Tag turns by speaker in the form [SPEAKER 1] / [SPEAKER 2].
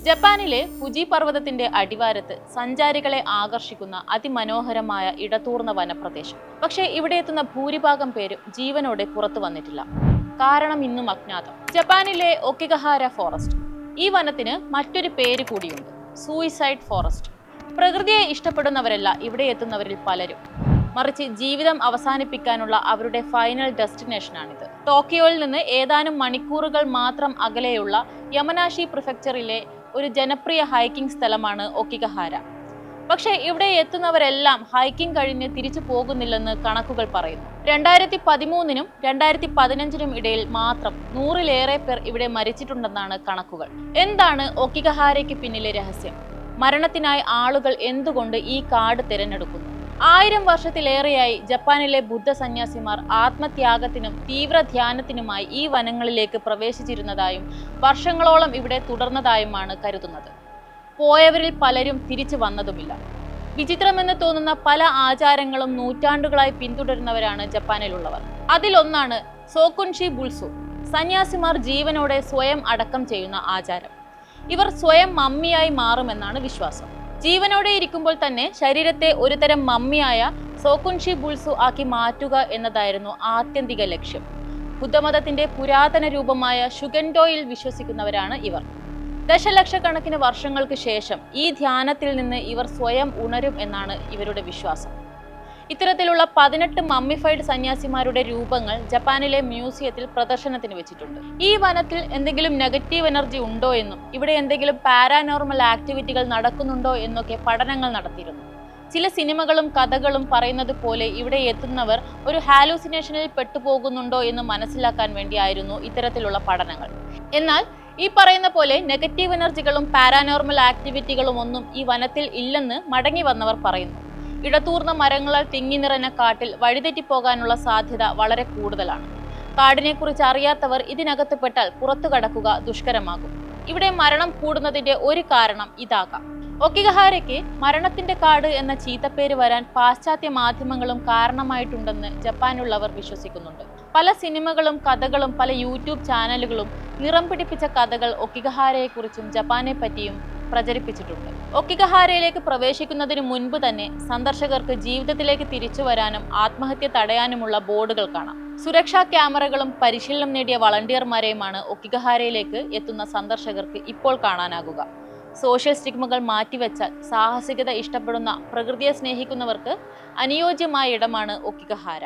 [SPEAKER 1] ജപ്പാനിലെ ഫുജി പർവ്വതത്തിന്റെ അടിവാരത്ത് സഞ്ചാരികളെ ആകർഷിക്കുന്ന അതിമനോഹരമായ ഇടതൂർന്ന വനപ്രദേശം. പക്ഷേ ഇവിടെ എത്തുന്ന ഭൂരിഭാഗം പേരും ജീവനോടെ പുറത്തു വന്നിട്ടില്ല. കാരണം ഇന്നും അജ്ഞാതം. ജപ്പാനിലെ ഒക്കിഗഹാര ഫോറസ്റ്റ്. ഈ വനത്തിന് മറ്റൊരു പേര് കൂടിയുണ്ട്, സൂയിസൈഡ് ഫോറസ്റ്റ്. പ്രകൃതിയെ ഇഷ്ടപ്പെടുന്നവരല്ല ഇവിടെ എത്തുന്നവരിൽ പലരും, മറിച്ച് ജീവിതം അവസാനിപ്പിക്കാനുള്ള അവരുടെ ഫൈനൽ ഡെസ്റ്റിനേഷനാണിത്. ടോക്കിയോയിൽ നിന്ന് ഏതാനും മണിക്കൂറുകൾ മാത്രം അകലെയുള്ള യമനാഷി പ്രിഫെക്ചറിലെ ഒരു ജനപ്രിയ ഹൈക്കിംഗ് സ്ഥലമാണ് ഒക്കിഗഹാര. പക്ഷേ ഇവിടെ എത്തുന്നവരെല്ലാം ഹൈക്കിംഗ് കഴിഞ്ഞ് തിരിച്ചു പോകുന്നില്ലെന്ന് കണക്കുകൾ പറയുന്നു. 2013-നും 2015-നും ഇടയിൽ മാത്രം 100-ലേറെ പേർ ഇവിടെ മരിച്ചിട്ടുണ്ടെന്നാണ് കണക്കുകൾ. എന്താണ് ഒക്കിഗഹാരയ്ക്ക് പിന്നിലെ രഹസ്യം? മരണത്തിനായി ആളുകൾ എന്തുകൊണ്ട് ഈ കാട് തിരഞ്ഞെടുക്കുന്നു? 1000 വർഷത്തിലേറെയായി ജപ്പാനിലെ ബുദ്ധ സന്യാസിമാർ ആത്മത്യാഗത്തിനും തീവ്ര ധ്യാനത്തിനുമായി ഈ വനങ്ങളിലേക്ക് പ്രവേശിച്ചിരുന്നതായും വർഷങ്ങളോളം ഇവിടെ തുടർന്നതായുമാണ് കരുതുന്നത്. പോയവരിൽ പലരും തിരിച്ചു വന്നതുമില്ല. വിചിത്രമെന്ന് തോന്നുന്ന പല ആചാരങ്ങളും നൂറ്റാണ്ടുകളായി പിന്തുടരുന്നവരാണ് ജപ്പാനിലുള്ളവർ. അതിലൊന്നാണ് സോക്കുൻഷി ബുത്സു, സന്യാസിമാർ ജീവനോടെ സ്വയം അടക്കം ചെയ്യുന്ന ആചാരം. ഇവർ സ്വയം മമ്മിയായി മാറുമെന്നാണ് വിശ്വാസം. ജീവനോടെ ഇരിക്കുമ്പോൾ തന്നെ ശരീരത്തെ ഒരുതരം മമ്മിയായ സോക്കുൻഷി ബുത്സു ആക്കി മാറ്റുക എന്നതായിരുന്നു ആത്യന്തിക ലക്ഷ്യം. ബുദ്ധമതത്തിന്റെ പുരാതന രൂപമായ ഷുഗൻഡോയിൽ വിശ്വസിക്കുന്നവരാണ് ഇവർ. ദശലക്ഷക്കണക്കിന് വർഷങ്ങൾക്ക് ശേഷം ഈ ധ്യാനത്തിൽ നിന്ന് ഇവർ സ്വയം ഉണരും എന്നാണ് ഇവരുടെ വിശ്വാസം. ഇത്തരത്തിലുള്ള 18 മമ്മിഫൈഡ് സന്യാസിമാരുടെ രൂപങ്ങൾ ജപ്പാനിലെ മ്യൂസിയത്തിൽ പ്രദർശനത്തിന് വെച്ചിട്ടുണ്ട്. ഈ വനത്തിൽ എന്തെങ്കിലും നെഗറ്റീവ് എനർജി ഉണ്ടോ എന്നും ഇവിടെ എന്തെങ്കിലും പാരാനോർമൽ ആക്ടിവിറ്റികൾ നടക്കുന്നുണ്ടോ എന്നൊക്കെ പഠനങ്ങൾ നടത്തിയിരുന്നു. ചില സിനിമകളും കഥകളും പറയുന്നത് പോലെ ഇവിടെ എത്തുന്നവർ ഒരു ഹാലൂസിനേഷനിൽ പെട്ടുപോകുന്നുണ്ടോ എന്ന് മനസ്സിലാക്കാൻ വേണ്ടിയായിരുന്നു ഇത്തരത്തിലുള്ള പഠനങ്ങൾ. എന്നാൽ ഈ പറയുന്ന പോലെ നെഗറ്റീവ് എനർജികളും പാരാനോർമൽ ആക്ടിവിറ്റികളും ഒന്നും ഈ വനത്തിൽ ഇല്ലെന്ന് മടങ്ങി വന്നവർ പറയുന്നു. ഇടതൂർന്ന മരങ്ങളാൽ തിങ്ങി നിറഞ്ഞ കാട്ടിൽ വഴിതെറ്റിപ്പോകാനുള്ള സാധ്യത വളരെ കൂടുതലാണ്. കാടിനെക്കുറിച്ച് അറിയാത്തവർ ഇതിനകത്ത് പെട്ടാൽ പുറത്തു കടക്കുക ദുഷ്കരമാകും. ഇവിടെ മരണം കൂടുന്നതിന്റെ ഒരു കാരണം ഇതാകാം. ഒക്കിഗഹാരയ്ക്ക് മരണത്തിന്റെ കാട് എന്ന ചീത്തപ്പേര് വരാൻ പാശ്ചാത്യ മാധ്യമങ്ങളും കാരണമായിട്ടുണ്ടെന്ന് ജപ്പാനുള്ളവർ വിശ്വസിക്കുന്നുണ്ട്. പല സിനിമകളും കഥകളും പല യൂട്യൂബ് ചാനലുകളും നിറം പിടിപ്പിച്ച കഥകൾ ഒക്കിഗഹാരയെക്കുറിച്ചും ജപ്പാനെ പറ്റിയും പ്രചരിപ്പിച്ചിട്ടുണ്ട്. ഒക്കിഗഹാരയിലേക്ക് പ്രവേശിക്കുന്നതിന് മുൻപ് തന്നെ സന്ദർശകർക്ക് ജീവിതത്തിലേക്ക് തിരിച്ചു വരാനും ആത്മഹത്യ തടയാനുമുള്ള ബോർഡുകൾ കാണാം. സുരക്ഷാ ക്യാമറകളും പരിശീലനം നേടിയ വളണ്ടിയർമാരെയുമാണ് ഒക്കിഗഹാരയിലേക്ക് എത്തുന്ന സന്ദർശകർക്ക് ഇപ്പോൾ കാണാനാകുക. സോഷ്യൽ സ്റ്റിഗ്മകൾ മാറ്റിവെച്ചാൽ സാഹസികത ഇഷ്ടപ്പെടുന്ന പ്രകൃതിയെ സ്നേഹിക്കുന്നവർക്ക് അനുയോജ്യമായ ഇടമാണ് ഒക്കിഗഹാര.